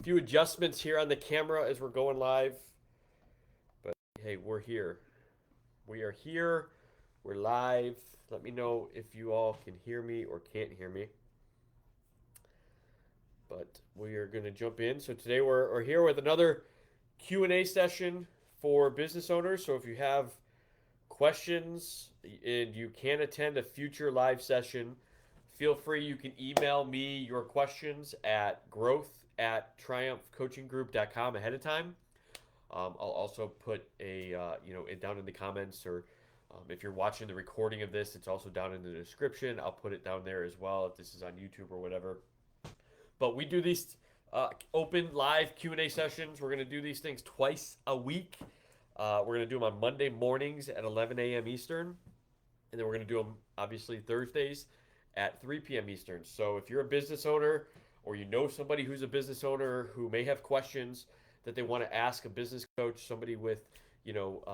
few adjustments here on the camera as we're going live, but hey, we're here. We are here. We're live. Let me know if you all can hear me or can't hear me. But we are going to jump in. So today we're here with another Q&A session for business owners. So if you have questions and you can attend a future live session, feel free. You can email me your questions at growth@triumphcoachinggroup.com ahead of time. I'll also put it down in the comments, or if you're watching the recording of this, it's also down in the description. I'll put it down there as well if this is on YouTube or whatever. But we do these open live Q&A sessions. We're going to do these things twice a week. We're going to do them on Monday mornings at 11 a.m. Eastern. And then we're going to do them, obviously, Thursdays at 3 p.m. Eastern. So if you're a business owner or you know somebody who's a business owner who may have questions that they want to ask a business coach, somebody with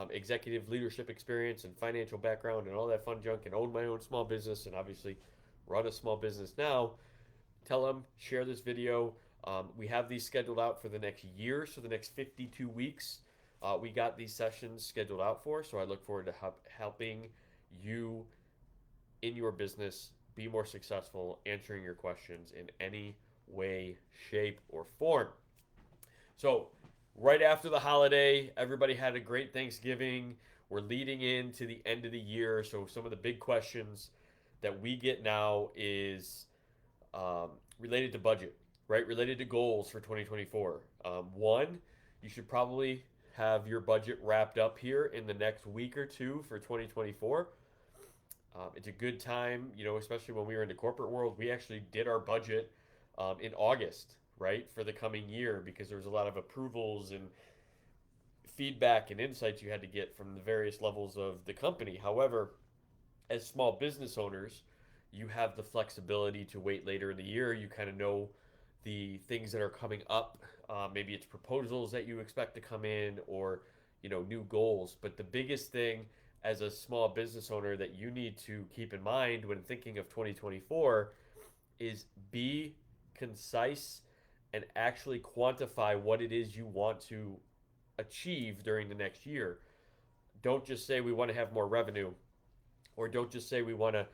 executive leadership experience and financial background and all that fun junk, and own my own small business and obviously run a small business now, tell them, share this video. We have these scheduled out for the next year, so the next 52 weeks. We got these sessions scheduled out for, so I look forward to helping you in your business be more successful, answering your questions in any way, shape, or form. So, right after the holiday, everybody had a great Thanksgiving. We're leading into the end of the year, so some of the big questions that we get now is related to budget, right? Related to goals for 2024. One, you should probably have your budget wrapped up here in the next week or two for 2024. It's a good time, especially when we were in the corporate world. We actually did our budget in August, right, for the coming year, because there was a lot of approvals and feedback and insights you had to get from the various levels of the company. However, as small business owners, you have the flexibility to wait later in the year. You kind of know the things that are coming up. Maybe it's proposals that you expect to come in, or new goals. But the biggest thing as a small business owner that you need to keep in mind when thinking of 2024 is be concise and actually quantify what it is you want to achieve during the next year. Don't just say we want to have more revenue, or don't just say we want to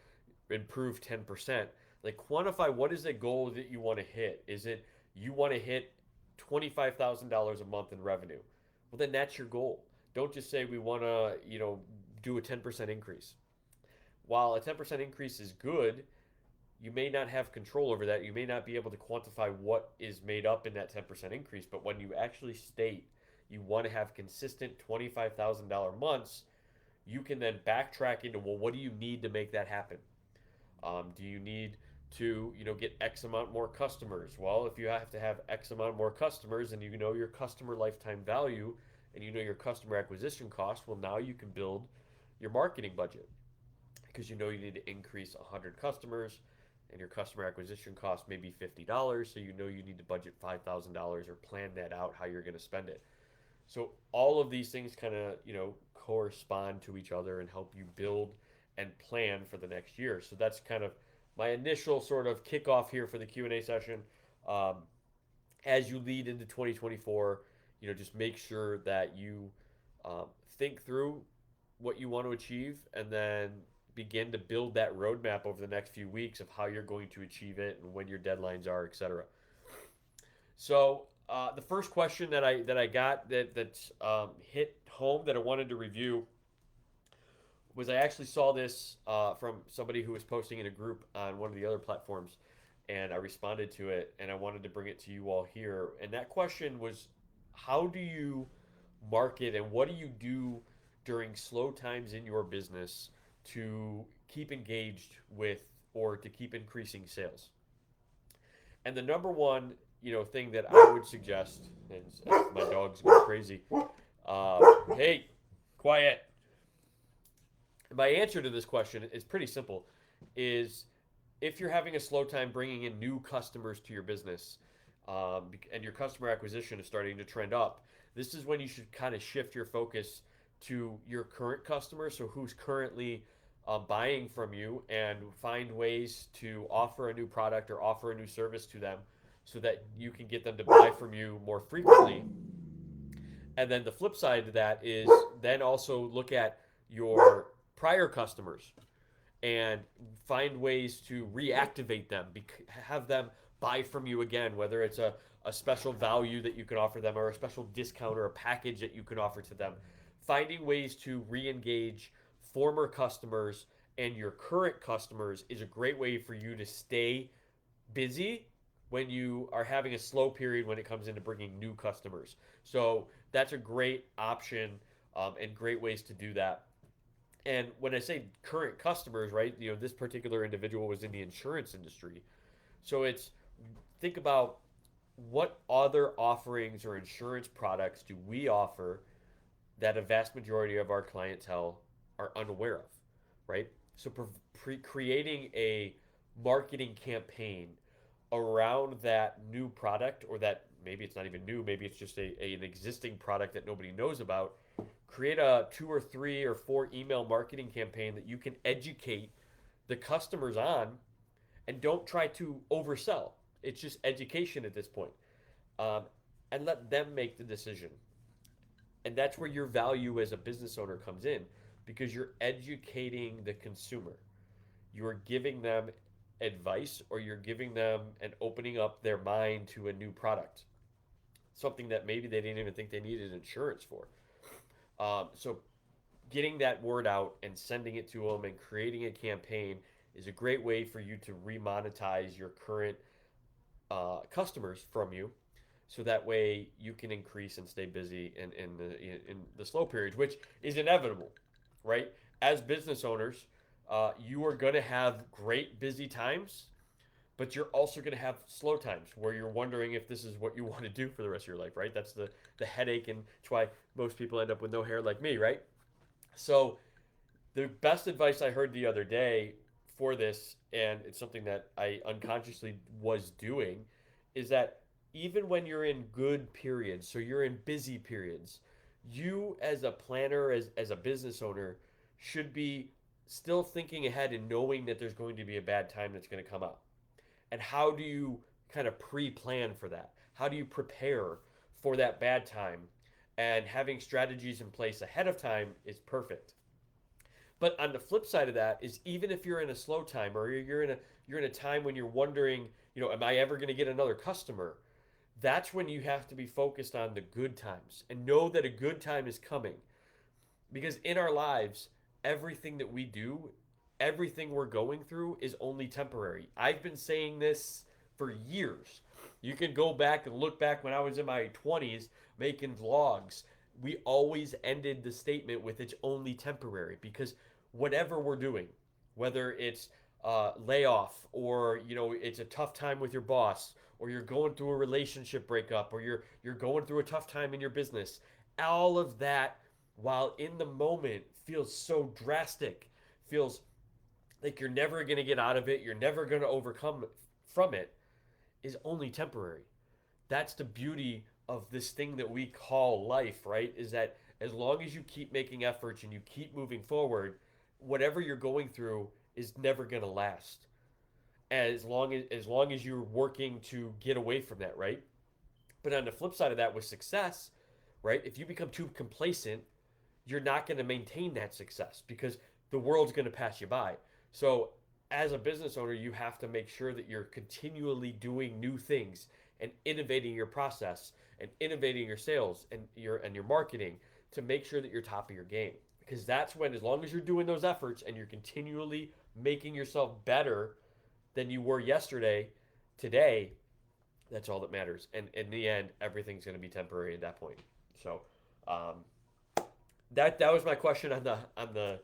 improve 10%. Like, quantify what is the goal that you want to hit. Is it you want to hit $25,000 a month in revenue? Well, then that's your goal. Don't just say we want to, do a 10% increase. While a 10% increase is good, you may not have control over that. You may not be able to quantify what is made up in that 10% increase. But when you actually state you want to have consistent $25,000 months, you can then backtrack into, well, what do you need to make that happen? Do you need to, get X amount more customers? Well, if you have to have X amount more customers, and you know your customer lifetime value and you know your customer acquisition cost, well, now you can build your marketing budget, because you need to increase 100 customers and your customer acquisition cost may be $50. So you need to budget $5,000 or plan that out how you're going to spend it. So all of these things kind of, correspond to each other and help you build and plan for the next year. So that's kind of my initial sort of kickoff here for the Q&A session. Um, as you lead into 2024, just make sure that you think through what you want to achieve, and then begin to build that roadmap over the next few weeks of how you're going to achieve it and when your deadlines are, etc. So the first question that I got that hit home that I wanted to review was, I actually saw this from somebody who was posting in a group on one of the other platforms, and I responded to it, and I wanted to bring it to you all here. And that question was, how do you market and what do you do during slow times in your business to keep engaged with, or to keep increasing sales? And the number one, thing that I would suggest, and my dog's going crazy. Hey, quiet. My answer to this question is pretty simple. Is, if you're having a slow time bringing in new customers to your business, and your customer acquisition is starting to trend up, this is when you should kind of shift your focus to your current customers. So who's currently buying from you, and find ways to offer a new product or offer a new service to them, so that you can get them to buy from you more frequently. And then the flip side to that is then also look at your prior customers and find ways to reactivate them, have them buy from you again, whether it's a special value that you can offer them or a special discount or a package that you can offer to them. Finding ways to re engage former customers and your current customers is a great way for you to stay busy when you are having a slow period when it comes into bringing new customers. So that's a great option and great ways to do that. And when I say current customers, right, this particular individual was in the insurance industry. So it's think about what other offerings or insurance products do we offer that a vast majority of our clientele are unaware of, right? So creating a marketing campaign around that new product, or that maybe it's not even new, maybe it's just an existing product that nobody knows about. Create a 2 or 3 or 4 email marketing campaign that you can educate the customers on, and don't try to oversell. It's just education at this point. Um, and let them make the decision. And that's where your value as a business owner comes in, because you're educating the consumer. You're giving them advice, or you're giving them and opening up their mind to a new product, something that maybe they didn't even think they needed insurance for. So getting that word out and sending it to them and creating a campaign is a great way for you to remonetize your current customers from you, so that way you can increase and stay busy in the slow periods, which is inevitable, right? As business owners, you are going to have great busy times, but you're also going to have slow times where you're wondering if this is what you want to do for the rest of your life, right? That's the headache, and that's why most people end up with no hair like me, right? So the best advice I heard the other day for this, and it's something that I unconsciously was doing, is that even when you're in good periods, so you're in busy periods, you as a planner, as a business owner, should be still thinking ahead and knowing that there's going to be a bad time that's going to come up. And how do you kind of pre-plan for that? How do you prepare for that bad time? And having strategies in place ahead of time is perfect. But on the flip side of that is, even if you're in a slow time, or you're in a time when you're wondering, am I ever going to get another customer? That's when you have to be focused on the good times and know that a good time is coming. Because in our lives, everything that we do, everything we're going through is only temporary. I've been saying this for years. You can go back and look back when I was in my 20s making vlogs. We always ended the statement with "it's only temporary," because whatever we're doing, whether it's layoff, or it's a tough time with your boss, or you're going through a relationship breakup, or you're going through a tough time in your business, all of that, while in the moment feels so drastic, feels like you're never going to get out of it, you're never going to overcome from it, is only temporary. That's the beauty of this thing that we call life, right? Is that as long as you keep making efforts and you keep moving forward, whatever you're going through is never going to last. As long as you're working to get away from that, right? But on the flip side of that, with success, right? If you become too complacent, you're not going to maintain that success, because the world's going to pass you by. So as a business owner, you have to make sure that you're continually doing new things and innovating your process and innovating your sales and your marketing, to make sure that you're top of your game. Because that's when, as long as you're doing those efforts and you're continually making yourself better than you were yesterday, today, that's all that matters. And in the end, everything's going to be temporary at that point. So that was my question on the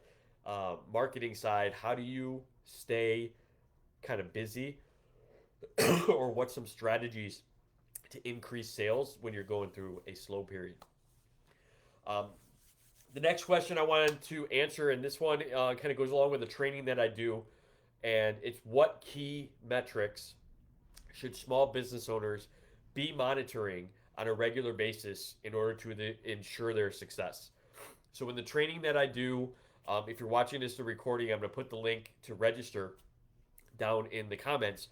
marketing side. How do you stay kind of busy, or what's some strategies to increase sales when you're going through a slow period? Um, the next question I wanted to answer, and this one kind of goes along with the training that I do, and it's, what key metrics should small business owners be monitoring on a regular basis in order to ensure their success? So in the training that I do, if you're watching this, the recording, I'm going to put the link to register down in the comments.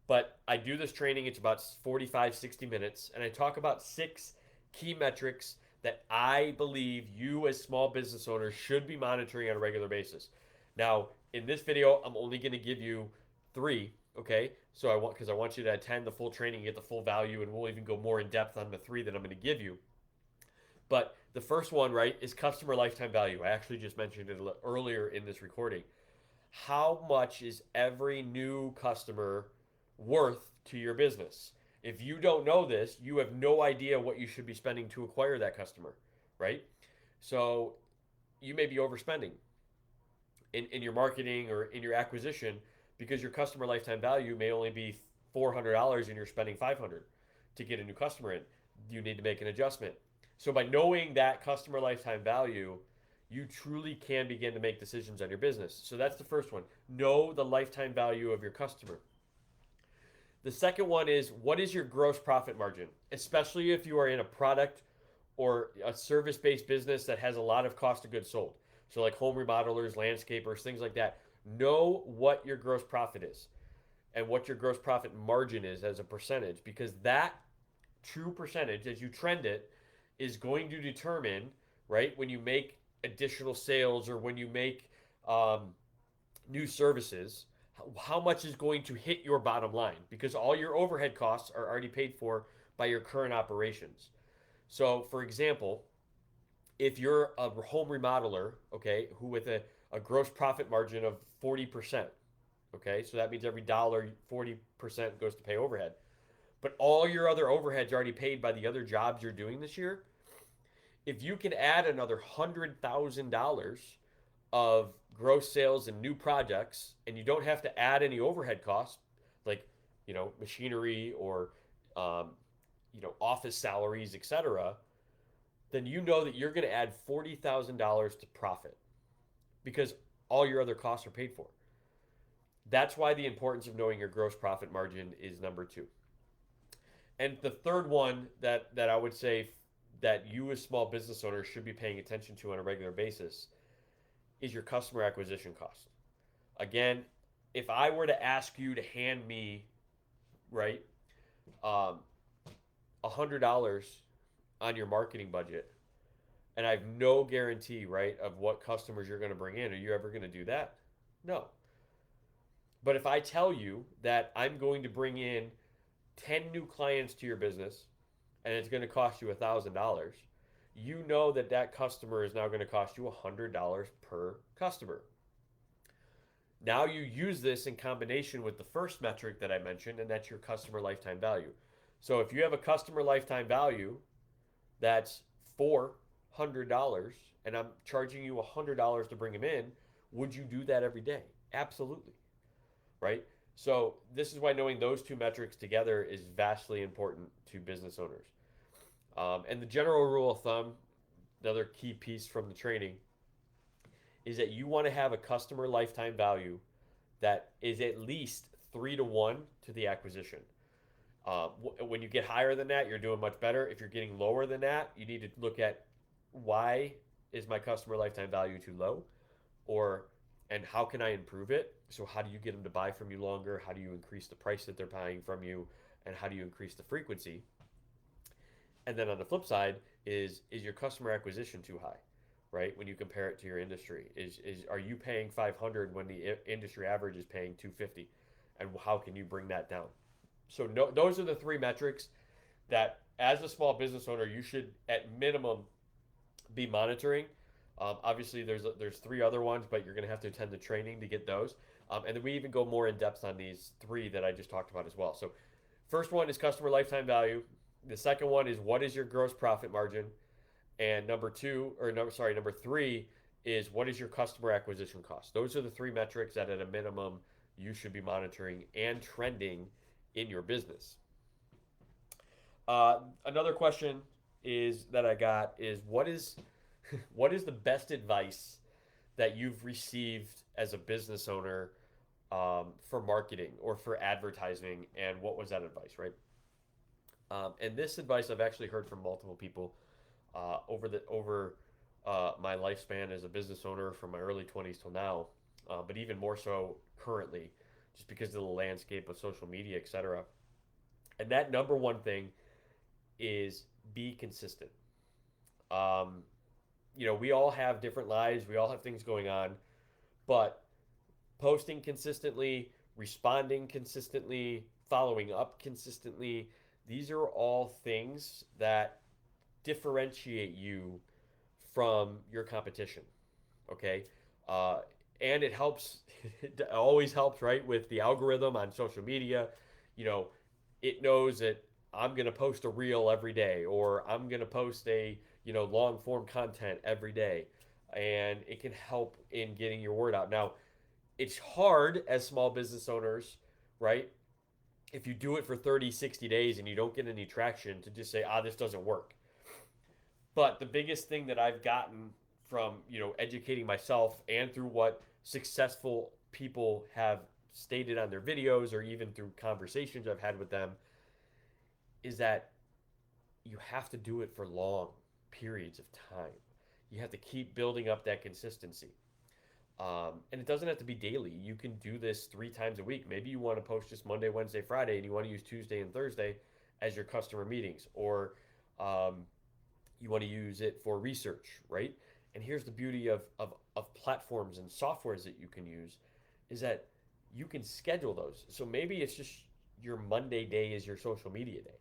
But I do this training, it's about 45, 60 minutes, and I talk about 6 key metrics that I believe you as small business owners should be monitoring on a regular basis. Now, in this video, I'm only going to give you 3, okay? So because I want you to attend the full training, get the full value, and we'll even go more in depth on the 3 that I'm going to give you. But the first one, right, is customer lifetime value. I actually just mentioned it earlier in this recording. How much is every new customer worth to your business? If you don't know this, you have no idea what you should be spending to acquire that customer, right? So you may be overspending in your marketing or in your acquisition because your customer lifetime value may only be $400 and you're spending $500 to get a new customer in. You need to make an adjustment. So by knowing that customer lifetime value, you truly can begin to make decisions on your business. So that's the first one. Know the lifetime value of your customer. The second one is, what is your gross profit margin? Especially if you are in a product or a service based business that has a lot of cost of goods sold. So, like home remodelers, landscapers, things like that. Know what your gross profit is and what your gross profit margin is as a percentage, because that true percentage, as you trend it, is going to determine, right, when you make additional sales or when you make new services, how much is going to hit your bottom line, because all your overhead costs are already paid for by your current operations. So, for example, if you're a home remodeler, okay, who with a gross profit margin of 40%, okay, so that means every dollar, 40% goes to pay overhead. But all your other overheads are already paid by the other jobs you're doing this year. If you can add another $100,000 of gross sales and new projects, and you don't have to add any overhead costs, like machinery or office salaries, etc., then you know that you're going to add $40,000 to profit because all your other costs are paid for. That's why the importance of knowing your gross profit margin is number 2. And the third one that I would say that you as small business owners should be paying attention to on a regular basis is your customer acquisition cost. Again, if I were to ask you to hand me, right, $100 on your marketing budget, and I have no guarantee, right, of what customers you're going to bring in, are you ever going to do that? No. But if I tell you that I'm going to bring in 10 new clients to your business and it's going to cost you $1,000, you know that that customer is now going to cost you $100 per customer. Now you use this in combination with the first metric that I mentioned, and that's your customer lifetime value. So if you have a customer lifetime value that's $400 and I'm charging you $100 to bring them in, would you do that every day? Absolutely. Right? So this is why knowing those 2 metrics together is vastly important to business owners. And the general rule of thumb, the other key piece from the training, is that you want to have a customer lifetime value that is at least 3-to-1 to the acquisition. When you get higher than that, you're doing much better. If you're getting lower than that, you need to look at, why is my customer lifetime value too low, and how can I improve it? So how do you get them to buy from you longer? How do you increase the price that they're buying from you? And how do you increase the frequency? And then on the flip side is your customer acquisition too high, right? When you compare it to your industry, are you paying 500 when the industry average is paying 250? And how can you bring that down? So no, those are the 3 metrics that as a small business owner you should at minimum be monitoring. Obviously, there's 3 other ones, but you're going to have to attend the training to get those. And then we even go more in depth on these 3 that I just talked about as well. So first one is customer lifetime value. The second one is, what is your gross profit margin? And number 3 is, what is your customer acquisition cost? Those are the 3 metrics that at a minimum you should be monitoring and trending in your business. Another question that I got is, what is the best advice that you've received as a business owner for marketing or for advertising, and what was that advice, right? And this advice I've actually heard from multiple people over my lifespan as a business owner from my early 20s till now, but even more so currently. just because of the landscape of social media, etc. And that number one thing is be consistent. Um, we all have different lives, we all have things going on, but posting consistently, responding consistently, following up consistently, these are all things that differentiate you from your competition. Okay. Uh, and it helps, it always helps, right? With the algorithm on social media, you know, it knows that I'm going to post a reel every day, or I'm going to post a, long form content every day. And it can help in getting your word out. Now, it's hard as small business owners, right? If you do it for 30, 60 days and you don't get any traction, to just say, this doesn't work. But the biggest thing that I've gotten from, educating myself and through what successful people have stated on their videos or even through conversations I've had with them is that you have to do it for long periods of time. You have to keep building up that consistency. And it doesn't have to be daily. You can do this 3 times a week. Maybe you want to post just Monday, Wednesday, Friday, and you want to use Tuesday and Thursday as your customer meetings, or you want to use it for research, right? And here's the beauty of platforms and softwares that you can use is that you can schedule those. So maybe it's just your Monday day is your social media day,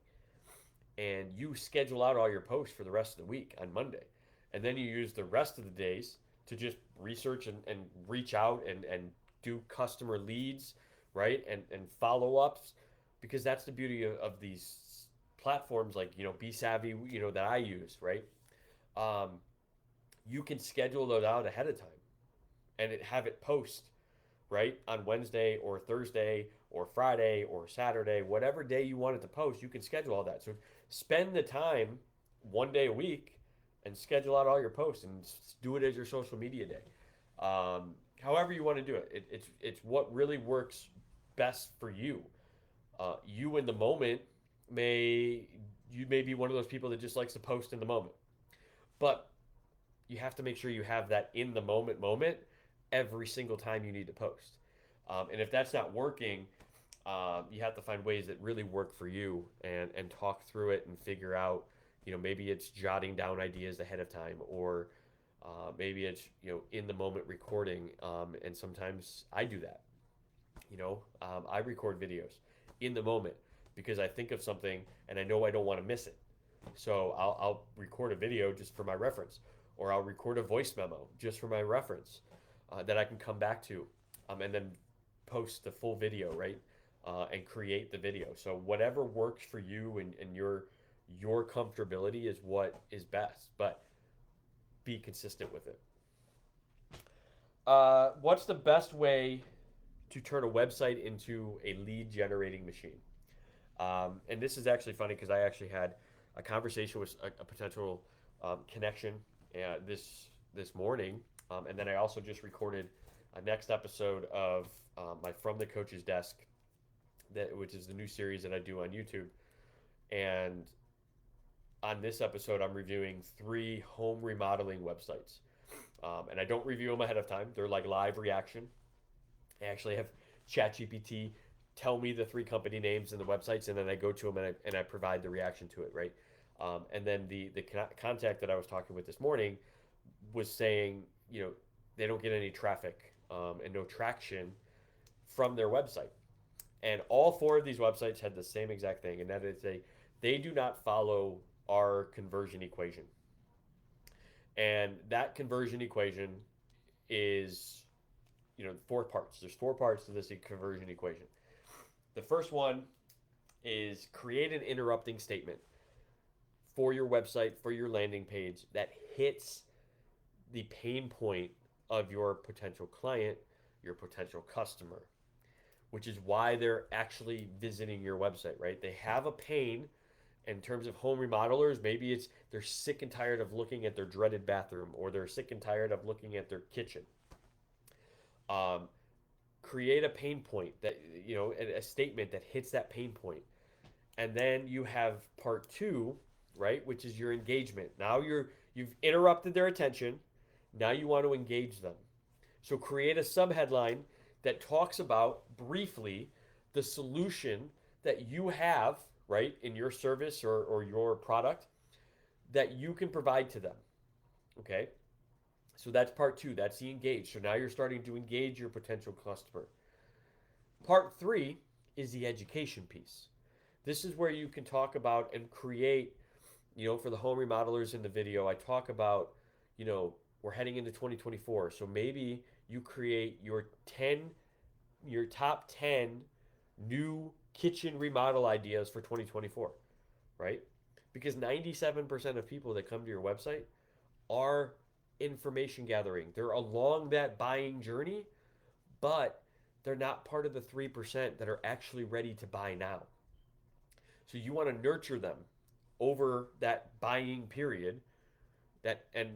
and you schedule out all your posts for the rest of the week on Monday. And then you use the rest of the days to just research and reach out and do customer leads, right? And follow ups, because that's the beauty of these platforms like, Be Savvy, that I use, right? Um, you can schedule those out ahead of time and have it post, right? On Wednesday or Thursday or Friday or Saturday, whatever day you want it to post, you can schedule all that. So spend the time one day a week and schedule out all your posts and do it as your social media day. However you want to do it. It's what really works best for you. You in the moment may be one of those people that just likes to post in the moment, but you have to make sure you have that in the moment every single time you need to post. And if that's not working, you have to find ways that really work for you and talk through it and figure out, maybe it's jotting down ideas ahead of time, or maybe it's, in the moment recording. And sometimes I do that. I record videos in the moment because I think of something and I know I don't want to miss it. So I'll record a video just for my reference, or I'll record a voice memo just for my reference that I can come back to, and then post the full video, right? And create the video. So whatever works for you and your comfortability is what is best, but be consistent with it. What's the best way to turn a website into a lead generating machine? And this is actually funny because I actually had a conversation with a potential connection this morning, and then I also just recorded a next episode of my From the Coach's Desk, which is the new series that I do on YouTube. And on this episode, I'm reviewing 3 home remodeling websites, and I don't review them ahead of time. They're like live reaction. I actually have ChatGPT tell me the 3 company names and the websites, and then I go to them and I provide the reaction to it, right? And then the contact that I was talking with this morning was saying, they don't get any traffic and no traction from their website. And all 4 of these websites had the same exact thing, and that is they do not follow our conversion equation. And that conversion equation is, 4 parts. There's 4 parts to this conversion equation. The first one is create an interrupting statement for your website, for your landing page that hits the pain point of your potential client, your potential customer, which is why they're actually visiting your website, right? They have a pain in terms of home remodelers. Maybe it's they're sick and tired of looking at their dreaded bathroom, or they're sick and tired of looking at their kitchen. Create a pain point that, a statement that hits that pain point. And then you have part 2, right, which is your engagement. Now you've interrupted their attention. Now you want to engage them. So create a subheadline that talks about briefly the solution that you have, right, in your service or your product that you can provide to them. Okay. So that's part two. That's the engage. So now you're starting to engage your potential customer. Part three is the education piece. This is where you can talk about and create, for the home remodelers in the video, I talk about, we're heading into 2024. So maybe you create your top 10 new kitchen remodel ideas for 2024, right? Because 97% of people that come to your website are information gathering. They're along that buying journey, but they're not part of the 3% that are actually ready to buy now. So you want to nurture them over that buying period and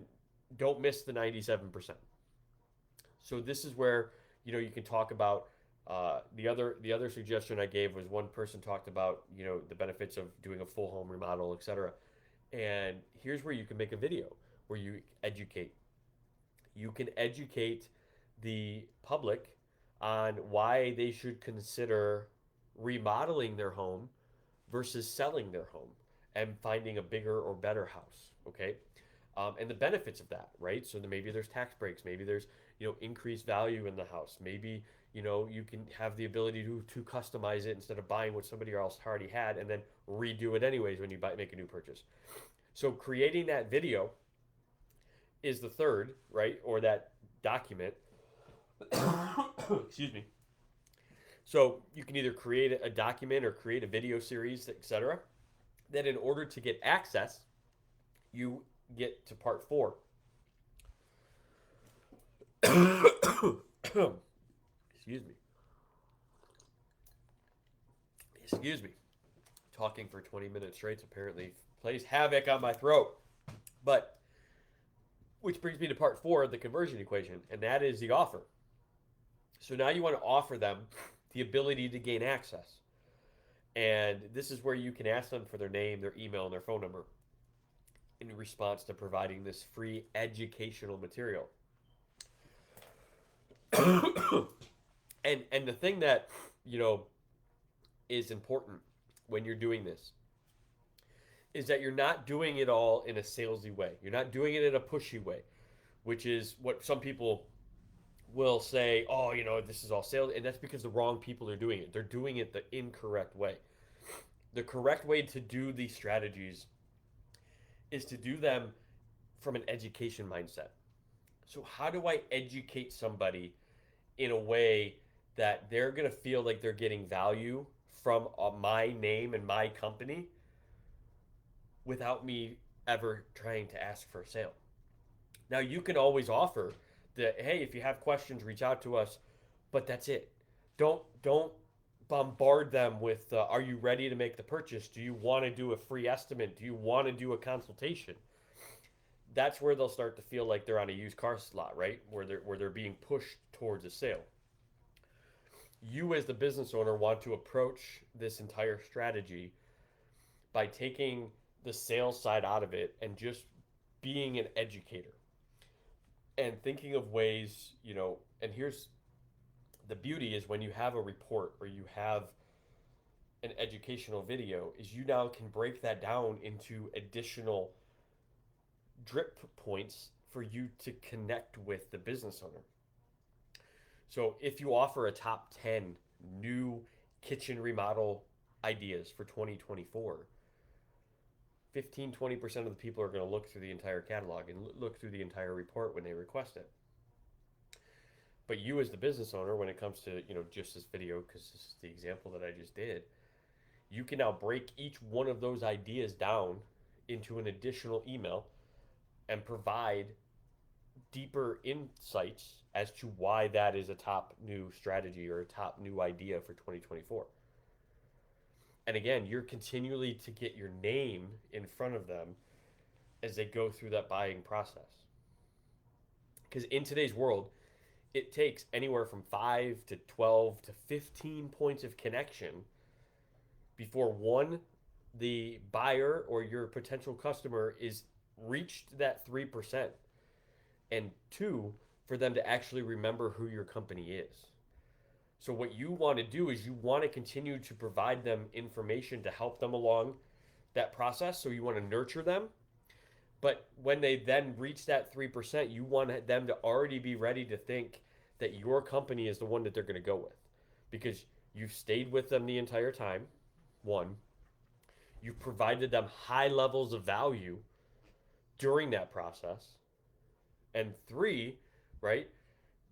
don't miss the 97%. So this is where you can talk about the other suggestion I gave was one person talked about the benefits of doing a full home remodel, etc. And here's where you can make a video where you educate. You can educate the public on why they should consider remodeling their home versus selling their home and finding a bigger or better house. Okay. And the benefits of that, right? So maybe there's tax breaks, maybe there's increased value in the house, maybe you can have the ability to customize it instead of buying what somebody else already had and then redo it anyways when you make a new purchase. So creating that video is the third, right? Or that document. Excuse me. So you can either create a document or create a video series, etc. That in order to get access, you get to part four. Excuse me. Excuse me. Talking for 20 minutes straight apparently plays havoc on my throat. But which brings me to part four, the conversion equation, and that is the offer. So now you want to offer them the ability to gain access. And this is where you can ask them for their name, their email, and their phone number in response to providing this free educational material. and the thing that, is important when you're doing this is that you're not doing it all in a salesy way. You're not doing it in a pushy way, which is what some people will say, oh, this is all sales. And that's because the wrong people are doing it. They're doing it the incorrect way. The correct way to do these strategies is to do them from an education mindset. So how do I educate somebody in a way that they're going to feel like they're getting value from my name and my company without me ever trying to ask for a sale? Now you can always offer that, hey, if you have questions, reach out to us, but that's it. Don't bombard them with, are you ready to make the purchase? Do you want to do a free estimate? Do you want to do a consultation? That's where they'll start to feel like they're on a used car slot, right? Where they're being pushed towards a sale. You as the business owner want to approach this entire strategy by taking the sales side out of it and just being an educator and thinking of ways, and here's the beauty is when you have a report or you have an educational video is you now can break that down into additional drip points for you to connect with the business owner. So if you offer a top 10 new kitchen remodel ideas for 2024, 15-20% of the people are going to look through the entire catalog and look through the entire report when they request it. But you as the business owner, when it comes to just this video, because this is the example that I just did, you can now break each one of those ideas down into an additional email and provide deeper insights as to why that is a top new strategy or a top new idea for 2024. And again, you're continually to get your name in front of them as they go through that buying process. Because in today's world, it takes anywhere from 5 to 12 to 15 points of connection before one, the buyer or your potential customer is reached that 3%, and two, for them to actually remember who your company is. So what you want to do is you want to continue to provide them information to help them along that process. So you want to nurture them. But when they then reach that 3%, you want them to already be ready to think that your company is the one that they're going to go with because you've stayed with them the entire time. One, you've provided them high levels of value during that process. And three, right,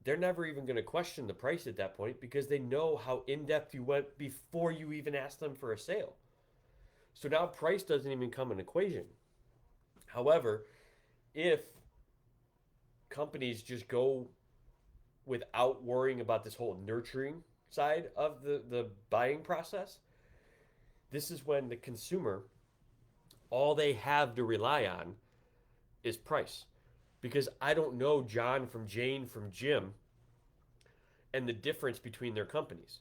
they're never even going to question the price at that point because they know how in depth you went before you even asked them for a sale. So now price doesn't even come an equation. However, if companies just go without worrying about this whole nurturing side of the buying process, this is when the consumer, all they have to rely on is price. Because I don't know John from Jane from Jim and the difference between their companies.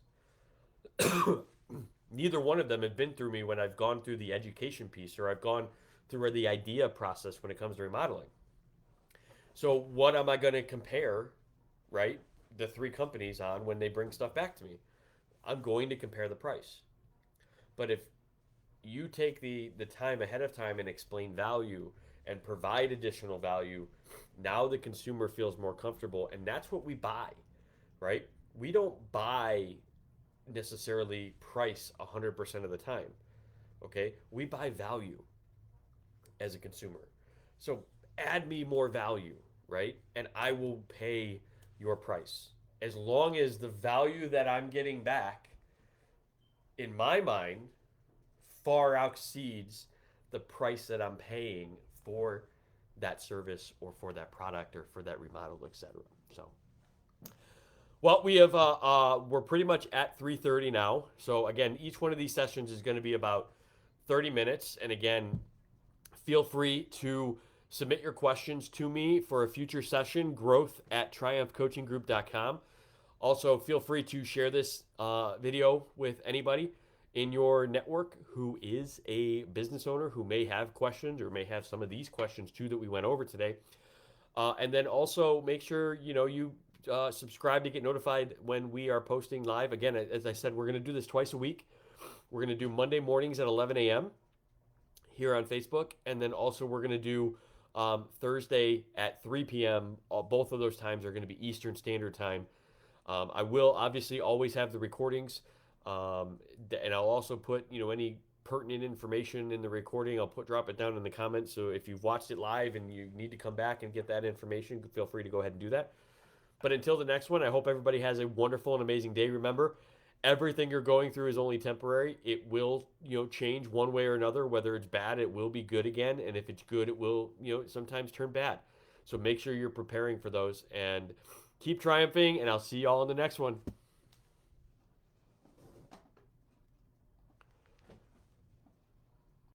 Neither one of them have been through me when I've gone through the education piece or I've gone through the idea process when it comes to remodeling. So what am I going to compare, right? The three companies on when they bring stuff back to me. I'm going to compare the price. But if you take the time ahead of time and explain value and provide additional value, now the consumer feels more comfortable, and that's what we buy, right? We don't buy necessarily price 100% of the time, okay? We buy value as a consumer. So add me more value, right? And I will pay your price. As long as the value that I'm getting back, in my mind, far exceeds the price that I'm paying for that service or for that product or for that remodel, etc. So, well, we have we're pretty much at 3:30 now. So again, each one of these sessions is going to be about 30 minutes. And again, feel free to submit your questions to me for a future session, growth at triumphcoachinggroup.com. Also, feel free to share this video with anybody in your network who is a business owner who may have questions or may have some of these questions too that we went over today. And then also make sure you subscribe to get notified when we are posting live. Again, as I said, we're going to do this twice a week. We're going to do Monday mornings at 11 a.m. here on Facebook, and then also we're going to do Thursday at 3 p.m. Both of those times are going to be Eastern Standard Time. I will obviously always have the recordings, and I'll also put any pertinent information in the recording. I'll drop it down in the comments. So if you've watched it live and you need to come back and get that information, feel free to go ahead and do that. But until the next one, I hope everybody has a wonderful and amazing day. Remember, everything you're going through is only temporary. It will, change one way or another. Whether it's bad, it will be good again. And if it's good, it will, sometimes turn bad. So make sure you're preparing for those and keep triumphing. And I'll see y'all in the next one.